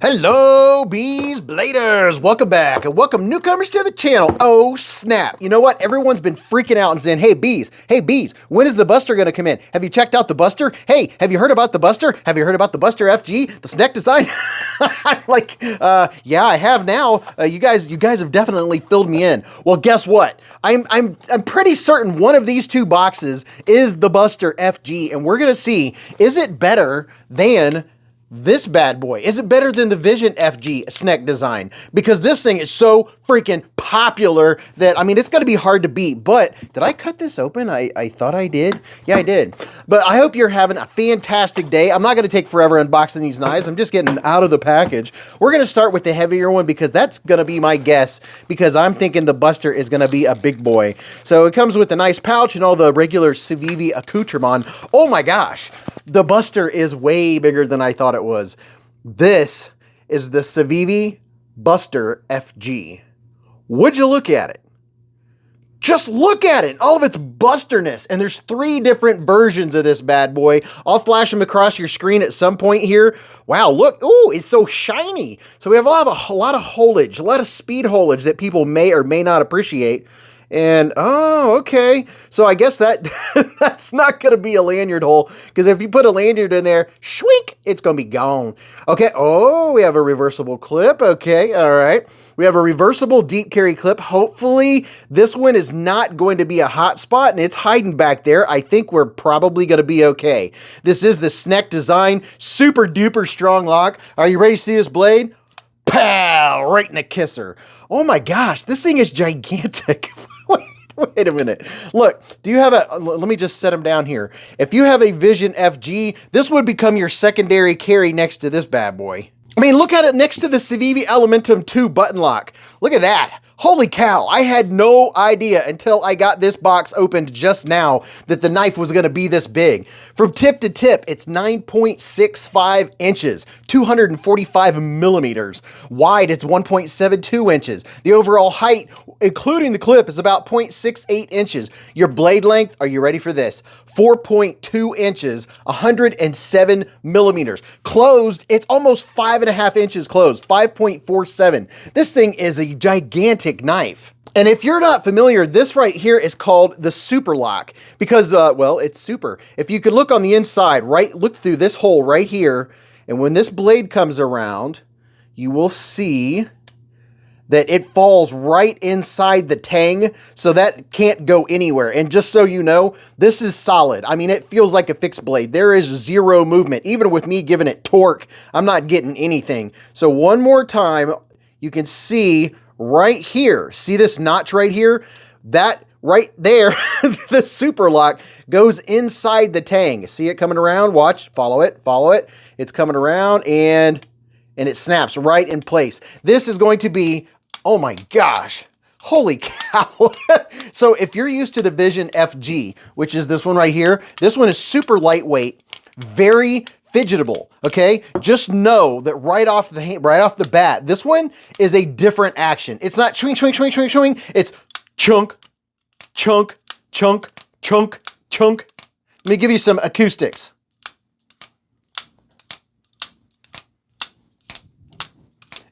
Hello, Beez Bladers! Welcome back, and welcome newcomers to the channel. Oh, snap. You know what? Everyone's been freaking out and saying, hey, Beez, when is the Buster going to come in? Have you checked out the Buster? Hey, have you heard about the Buster? Have you heard about the Buster FG, the snack design? I'm like, yeah, I have now. You guys have definitely filled me in. Well, guess what? I'm pretty certain one of these two boxes is the Buster FG, and we're going to see, is it better than this bad boy? Is it better than the Vision FG snack design? Because this thing is so freaking popular that, I mean, it's going to be hard to beat. But did I cut this open? I thought I did. Yeah, I did. But I hope you're having a fantastic day. I'm not going to take forever unboxing these knives. I'm just getting out of the package. We're going to start with the heavier one because that's going to be my guess, because I'm thinking the Buster is going to be a big boy. So it comes with a nice pouch and all the regular CIVIVI accoutrement. Oh my gosh. The Buster is way bigger than I thought it was. This is the CIVIVI Buster FG. Would you look at it? Just look at it, all of its busterness. And there's 3 different versions of this bad boy. I'll flash them across your screen at some point here. Wow, look, ooh, it's so shiny. So we have a lot of holage, a lot of speed holage that people may or may not appreciate. And, oh, okay. So I guess that that's not going to be a lanyard hole, because if you put a lanyard in there, shwink, it's going to be gone. Okay, oh, we have a reversible clip. Okay, all right. We have a reversible deep carry clip. Hopefully this one is not going to be a hot spot and it's hiding back there. I think we're probably going to be okay. This is the snack design, super duper strong lock. Are you ready to see this blade? Pow, right in the kisser. Oh my gosh, this thing is gigantic. Wait a minute. Look, do you have a, let me just set them down here. If you have a Vision FG, this would become your secondary carry next to this bad boy. I mean, look at it next to the CIVIVI Elementum 2 button lock. Look at that. Holy cow, I had no idea until I got this box opened just now that the knife was going to be this big. From tip to tip, it's 9.65 inches, 245 millimeters. Wide, it's 1.72 inches. The overall height, including the clip, is about 0.68 inches. Your blade length, are you ready for this? 4.2 inches, 107 millimeters. Closed, it's almost 5.5 inches closed, 5.47. This thing is a gigantic knife. And if you're not familiar, this right here is called the super lock because, well, it's super. If you can look on the inside, right, look through this hole right here, and when this blade comes around, you will see that it falls right inside the tang, so that can't go anywhere. And just so you know, this is solid. I mean, it feels like a fixed blade. There is zero movement. Even with me giving it torque, I'm not getting anything. So one more time, you can see right here, see this notch right here? That right there, the super lock goes inside the tang. See it coming around? Watch, follow it. It's coming around and it snaps right in place. This is going to be, oh my gosh, holy cow. So if you're used to the Vision FG, which is this one right here, this one is super lightweight, very fidgetable, okay? Just know that right off the bat, this one is a different action. It's not swing, swing, swing, swing, swing. It's chunk, chunk, chunk, chunk, chunk. Let me give you some acoustics.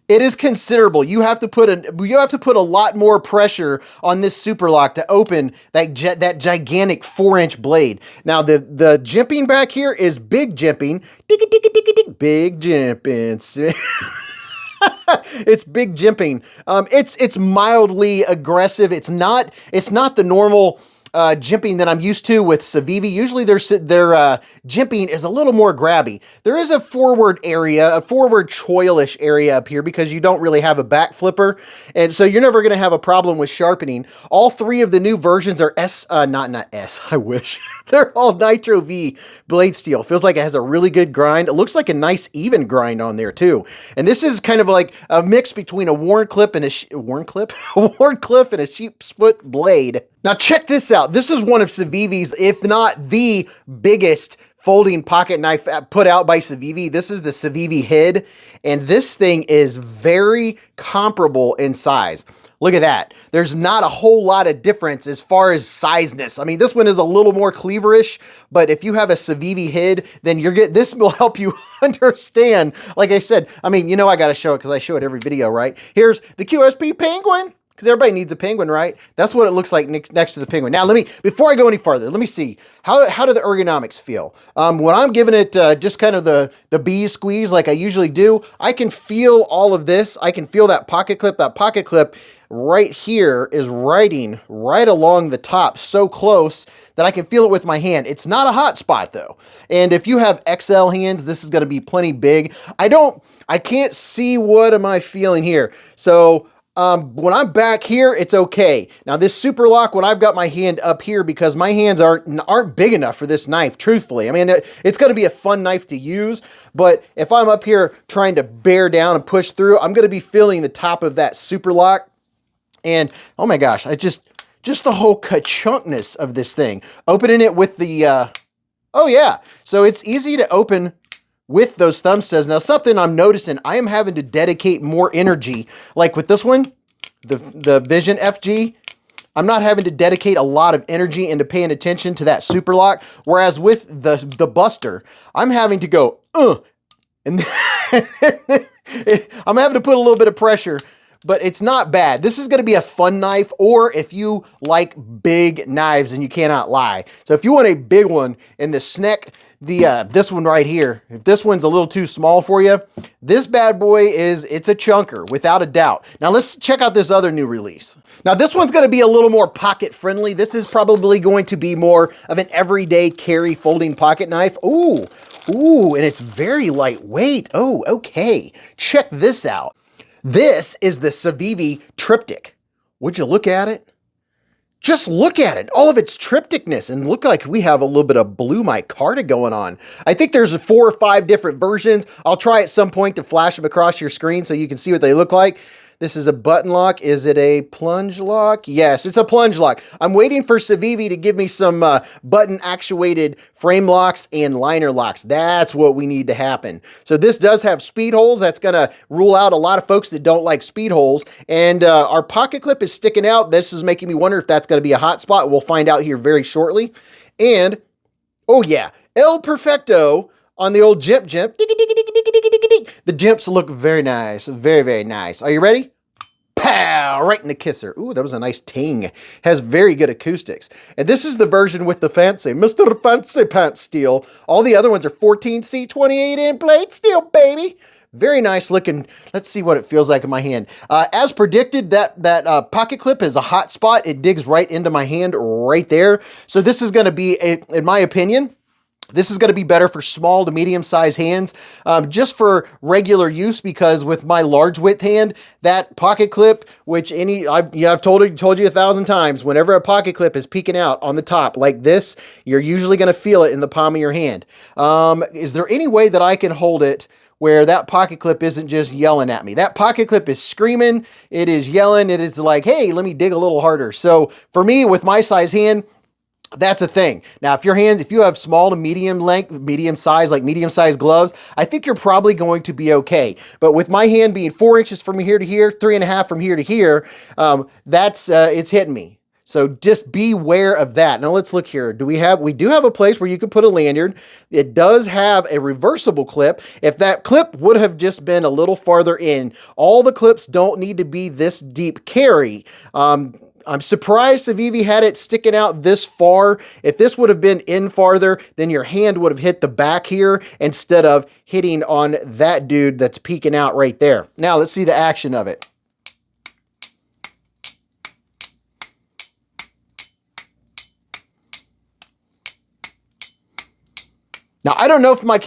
It is considerable. You have to put a lot more pressure on this super lock to open that gigantic 4-inch blade. Now the jimping back here is big jimping. Big jimping. It's big jimping. It's mildly aggressive. It's not the normal jimping that I'm used to with CIVIVI. Usually their jimping is a little more grabby. There is a forward area, a forward choilish area up here because you don't really have a back flipper. And so you're never going to have a problem with sharpening. All 3 of the new versions are not S, I wish. They're all Nitro V blade steel. Feels like it has a really good grind. It looks like a nice even grind on there too. And this is kind of like a mix between a worn clip and a worn clip and a sheep's foot blade. Now check this out. This is one of CIVIVI's, if not the biggest folding pocket knife put out by CIVIVI. This is the CIVIVI head, and this thing is very comparable in size. Look at that. There's not a whole lot of difference as far as sizeness. I mean, this one is a little more cleaverish, but if you have a CIVIVI HID, then this will help you understand. Like I said, I mean, you know, I got to show it because I show it every video, right? Here's the QSP penguin, because everybody needs a penguin, right? That's what it looks like next to the penguin. Now, before I go any farther, let me see. How do the ergonomics feel? When I'm giving it just kind of the Beez squeeze like I usually do, I can feel all of this. I can feel that pocket clip. That pocket clip right here is riding right along the top so close that I can feel it with my hand. It's not a hot spot though. And if you have XL hands, this is going to be plenty big. I can't see, what am I feeling here? So when I'm back here, it's okay. Now this super lock, when I've got my hand up here, because my hands aren't big enough for this knife, truthfully. I mean, it's going to be a fun knife to use, but if I'm up here trying to bear down and push through, I'm going to be feeling the top of that super lock. And oh my gosh, just the whole ka-chunkness of this thing. Opening it with the, oh yeah. So it's easy to open with those thumb studs. Now, something I'm noticing, I am having to dedicate more energy. Like with this one, the Vision FG, I'm not having to dedicate a lot of energy into paying attention to that super lock. Whereas with the Buster, I'm having to go, and I'm having to put a little bit of pressure, but it's not bad. This is going to be a fun knife, or if you like big knives and you cannot lie. So if you want a big one in the sneck, this one right here, if this one's a little too small for you, this bad boy it's a chunker without a doubt. Now let's check out this other new release. Now this one's going to be a little more pocket friendly. This is probably going to be more of an everyday carry folding pocket knife. Ooh, and it's very lightweight. Oh, okay. Check this out. This is the CIVIVI TRIPTYCH. Would you look at it? Just look at it, all of its triptychness, and look like we have a little bit of blue micarta going on. I think there's 4 or 5 different versions. I'll try at some point to flash them across your screen so you can see what they look like. This is a button lock. Is it a plunge lock? Yes, it's a plunge lock. I'm waiting for CIVIVI to give me some button actuated frame locks and liner locks. That's what we need to happen. So this does have speed holes. That's going to rule out a lot of folks that don't like speed holes. And our pocket clip is sticking out. This is making me wonder if that's going to be a hot spot. We'll find out here very shortly. And, oh yeah, El Perfecto on the old Gimp. The Gimps look very nice. Very, very nice. Are you ready? Pow! Right in the kisser. Ooh, that was a nice ting. Has very good acoustics. And this is the version with the fancy Mr. Fancy Pants steel. All the other ones are 14C 28 blade steel, baby. Very nice looking. Let's see what it feels like in my hand. As predicted, that pocket clip is a hot spot. It digs right into my hand right there. So this is going to be, in my opinion, this is going to be better for small to medium-sized hands, just for regular use, because with my large width hand, that pocket clip, which I've told you 1,000 times, whenever a pocket clip is peeking out on the top like this, you're usually going to feel it in the palm of your hand. Is there any way that I can hold it where that pocket clip isn't just yelling at me? That pocket clip is screaming, it is yelling, it is like, hey, let me dig a little harder. So for me, with my size hand, that's a thing. Now, if you have small to medium length, medium size, like medium sized gloves, I think you're probably going to be okay. But with my hand being 4 inches from here to here, 3.5 from here to here, it's hitting me. So just beware of that. Now let's look here. We do have a place where you could put a lanyard. It does have a reversible clip. If that clip would have just been a little farther in, all the clips don't need to be this deep carry. I'm surprised CIVIVI had it sticking out this far. If this would have been in farther, then your hand would have hit the back here instead of hitting on that dude that's peeking out right there. Now let's see the action of it. Now, I don't know if my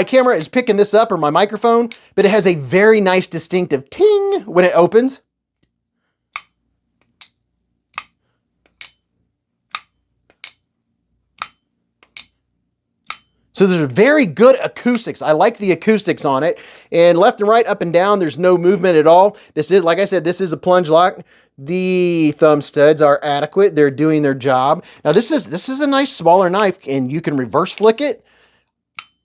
camera is picking this up or my microphone, but it has a very nice distinctive ting when it opens. So there's very good acoustics. I like the acoustics on it. And left and right, up and down, there's no movement at all. This is, like I said, this is a plunge lock. The thumb studs are adequate. They're doing their job. Now this is a nice smaller knife, and you can reverse flick it.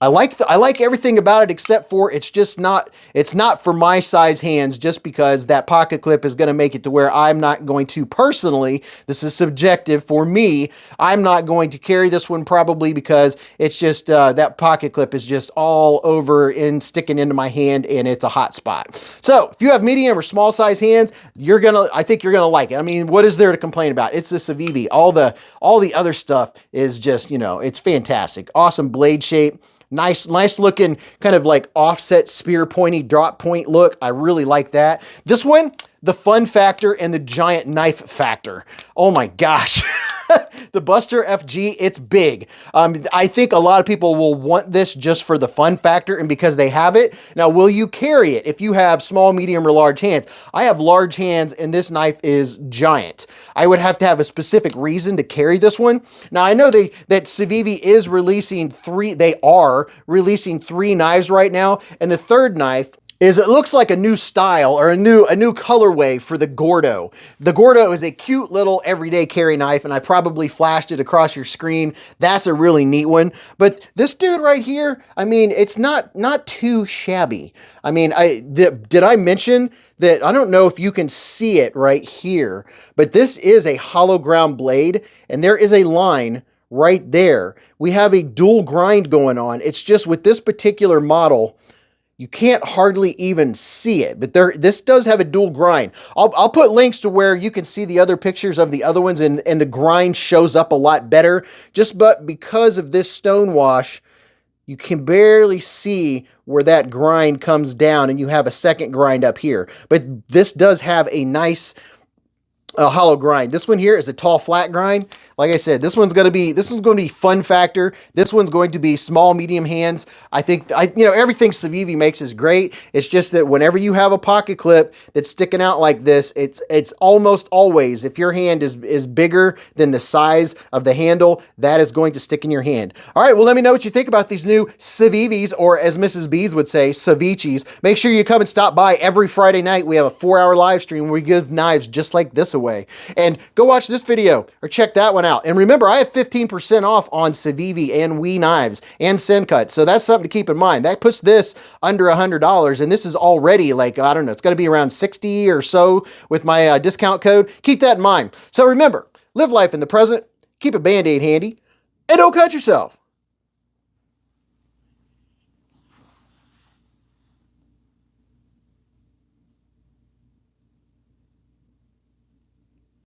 I like everything about it except for it's not for my size hands, just because that pocket clip is going to make it to where I'm not going to personally, this is subjective for me, I'm not going to carry this one probably because it's just that pocket clip is just all over and sticking into my hand and it's a hot spot. So if you have medium or small size hands, I think you're gonna like it. I mean, what is there to complain about? It's the CIVIVI. All the other stuff is just, it's fantastic. Awesome blade shape. Nice looking kind of like offset spear pointy drop point look. I really like that. This one, the fun factor and the giant knife factor. Oh my gosh. The BUSTER FG, it's big. I think a lot of people will want this just for the fun factor and because they have it. Now, will you carry it if you have small, medium, or large hands? I have large hands and this knife is giant. I would have to have a specific reason to carry this one. Now, I know that CIVIVI is releasing they are releasing 3 knives right now, and the third knife it looks like a new style or a new colorway for the Gordo. The Gordo is a cute little everyday carry knife, and I probably flashed it across your screen. That's a really neat one. But this dude right here, I mean, it's not too shabby. I mean, did I mention that? I don't know if you can see it right here, but this is a hollow ground blade, and there is a line right there. We have a dual grind going on. It's just with this particular model, you can't hardly even see it, but this does have a dual grind. I'll put links to where you can see the other pictures of the other ones, and the grind shows up a lot better. But because of this stone wash, you can barely see where that grind comes down, and you have a second grind up here. But this does have a nice hollow grind. This one here is a tall flat grind. Like I said, this one's going to be fun factor. This one's going to be small, medium hands. I think everything CIVIVI makes is great. It's just that whenever you have a pocket clip that's sticking out like this, it's almost always, if your hand is bigger than the size of the handle, that is going to stick in your hand. All right, well, let me know what you think about these new CIVIVIs, or as Mrs. Beez would say, ceviches. Make sure you come and stop by every Friday night. We have a 4-hour live stream where we give knives just like this away. And go watch this video or check that one out. And remember, I have 15% off on CIVIVI and WE knives and Sencut. So that's something to keep in mind. That puts this under $100, and this is already like, I don't know, it's going to be around 60 or so with my discount code. Keep that in mind. So remember, live life in the present, keep a Band-Aid handy, and don't cut yourself.